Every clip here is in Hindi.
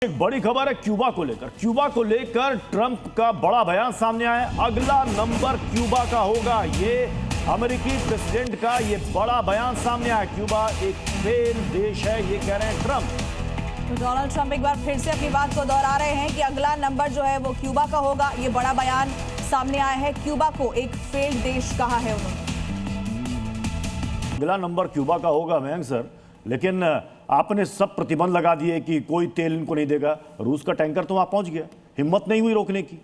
एक बड़ी खबर है क्यूबा को लेकर ट्रंप का बड़ा बयान सामने आया है। अगला नंबर क्यूबा का होगा, ये अमेरिकी प्रेसिडेंट का ये बड़ा बयान सामने आया। क्यूबा एक फेल देश है, ये कह रहे हैं ट्रंप। तो डोनाल्ड ट्रंप एक बार फिर से अपनी बात को दोहरा रहे हैं कि अगला नंबर जो है वो क्यूबा का होगा। ये बड़ा बयान सामने आया है, क्यूबा को एक फेल देश कहा है उन्होंने। अगला नंबर क्यूबा का होगा मयंक सर, लेकिन आपने सब प्रतिबंध लगा दिए कि कोई तेल इनको नहीं देगा। रूस का टैंकर तो वहां पहुंच गया, हिम्मत नहीं हुई रोकने की।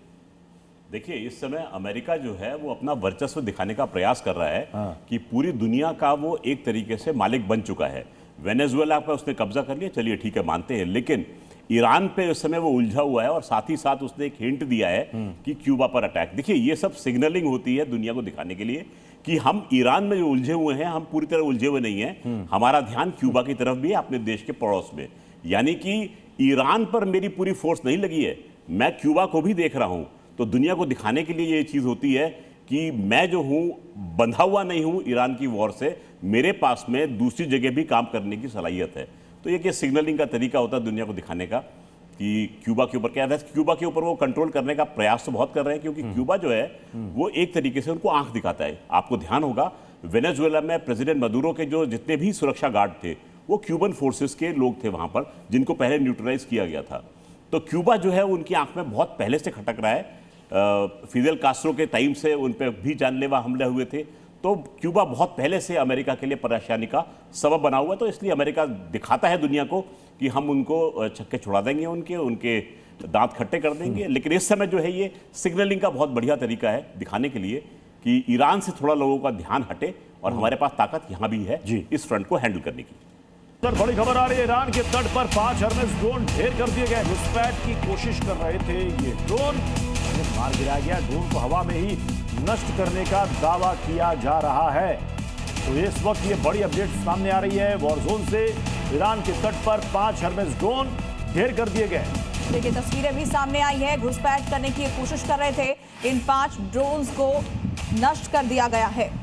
देखिए, इस समय अमेरिका जो है वो अपना वर्चस्व दिखाने का प्रयास कर रहा है कि पूरी दुनिया का वो एक तरीके से मालिक बन चुका है। वेनेजुएला पर उसने कब्जा कर लिया, चलिए ठीक है मानते हैं, लेकिन ईरान पे उस समय वो उलझा हुआ है और साथ ही साथ उसने एक हिंट दिया है कि क्यूबा पर अटैक। देखिए, ये सब सिग्नलिंग होती है दुनिया को दिखाने के लिए कि हम ईरान में जो उलझे हुए हैं, हम पूरी तरह उलझे हुए नहीं हैं। हमारा ध्यान क्यूबा की तरफ भी है, अपने देश के पड़ोस में। यानी कि ईरान पर मेरी पूरी फोर्स नहीं लगी है, मैं क्यूबा को भी देख रहा हूं। तो दुनिया को दिखाने के लिए ये चीज होती है कि मैं जो हूं बंधा हुआ नहीं हूं ईरान की वॉर से, मेरे पास में दूसरी जगह भी काम करने की सलाहियत है। तो ये सिग्नलिंग का तरीका होता है दुनिया को दिखाने का कि क्यूबा के ऊपर क्या है। क्यूबा के ऊपर वो कंट्रोल करने का प्रयास तो बहुत कर रहे हैं, क्योंकि क्यूबा जो है वो एक तरीके से उनको आंख दिखाता है। आपको ध्यान होगा, वेनेजुएला में प्रेसिडेंट मदुरो के जो जितने भी सुरक्षा गार्ड थे वो क्यूबन फोर्सेस के लोग थे वहां पर, जिनको पहले न्यूट्रलाइज किया गया था। तो क्यूबा जो है उनकी आंख में बहुत पहले से खटक रहा है। फिदेल कास्ट्रो के टाइम से उन पर भी जानलेवा हमले हुए थे। तो क्यूबा बहुत पहले से अमेरिका के लिए परेशानी का सबब बना हुआ है। तो इसलिए अमेरिका दिखाता है दुनिया को कि हम उनको छक्के छुड़ा देंगे, उनके दांत खट्टे कर देंगे। लेकिन इस समय जो है ये सिग्नलिंग का बहुत बढ़िया तरीका है दिखाने के लिए कि ईरान से थोड़ा लोगों का ध्यान हटे और हमारे पास ताकत यहाँ भी है इस फ्रंट को हैंडल करने की। सर, बड़ी खबर आ रही है, ईरान के तट पर 5 हर्मेस ड्रोन ढेर कर दिए गए। घुसपैठ की कोशिश कर रहे थे ये ड्रोन, मार गिराया गया। ड्रोन को हवा में ही नष्ट करने का दावा किया जा रहा है। तो इस वक्त ये बड़ी अपडेट सामने आ रही है, वॉर जोन से ईरान के तट पर 5 हर्मेस ड्रोन ढेर कर दिए गए। देखिए, तस्वीरें भी सामने आई है, घुसपैठ करने की कोशिश कर रहे थे, इन 5 ड्रोन्स को नष्ट कर दिया गया है।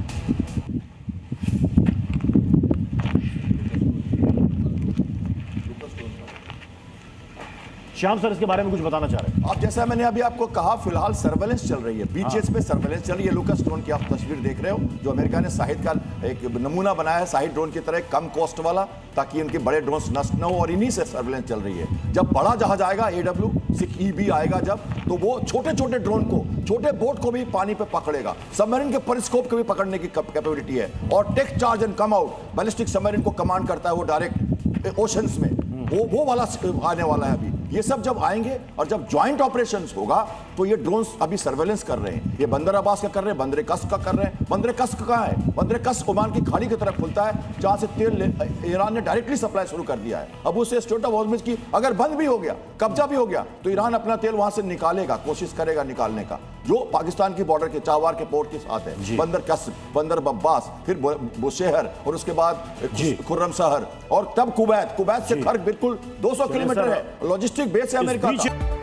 श्याम सर, इसके बारे में कुछ बताना चाह रहे हैं? अब जैसा मैंने अभी आपको कहा, फिलहाल सर्वेलेंस चल रही है, बीचेस पे सर्वेलेंस चल रही है। लुकस ड्रोन की आप तस्वीर देख रहे हो, जो अमेरिका ने शाहिद का एक नमूना बनाया है, शाहिद ड्रोन की तरह कम कॉस्ट वाला, ताकि उनके बड़े ड्रोन नष्ट न हो। और इन्हीं से सर्वेलेंस चल रही है। जब बड़ा जहाज आएगा, AW6EB आएगा जब, तो वो छोटे छोटे ड्रोन को, छोटे बोट को भी पानी पे पकड़ेगा। सबमरीन के परिस्कोप को भी पकड़ने की कैपेबिलिटी है। और take charge and come out, ballistic submarine को कमांड करता है वो डायरेक्ट ओशंस में, वो वाला आने वाला है अभी। ये सब जब आएंगे और जब ज्वाइंट ऑपरेशंस होगा, तो ये ड्रोन्स अभी सर्वेलेंस कर रहे हैं। ये बंदर अब्बास का कर रहे हैं, बंदर कस्क का कर रहे हैं। बंदर कस्क कहाँ है? बंदर कस्क ओमान की खाड़ी की तरफ खुलता है, जहां से तेल ईरान ने डायरेक्टली सप्लाई शुरू कर दिया है। अब उसे स्ट्रेट ऑफ हॉर्मुज़ की अगर बंद भी हो गया, कब्जा भी हो गया, तो ईरान अपना तेल वहां से निकालेगा, कोशिश करेगा निकालने का, जो पाकिस्तान की बॉर्डर के चावार के पोर्ट के साथ है। बंदर कस्क, बंदर अब्बास, फिर बुशहर, और उसके बाद खुर्रम शहर, और तब कुवैत से खर्क बिल्कुल 200 किलोमीटर है, लॉजिस्टिक बेस है अमेरिका का।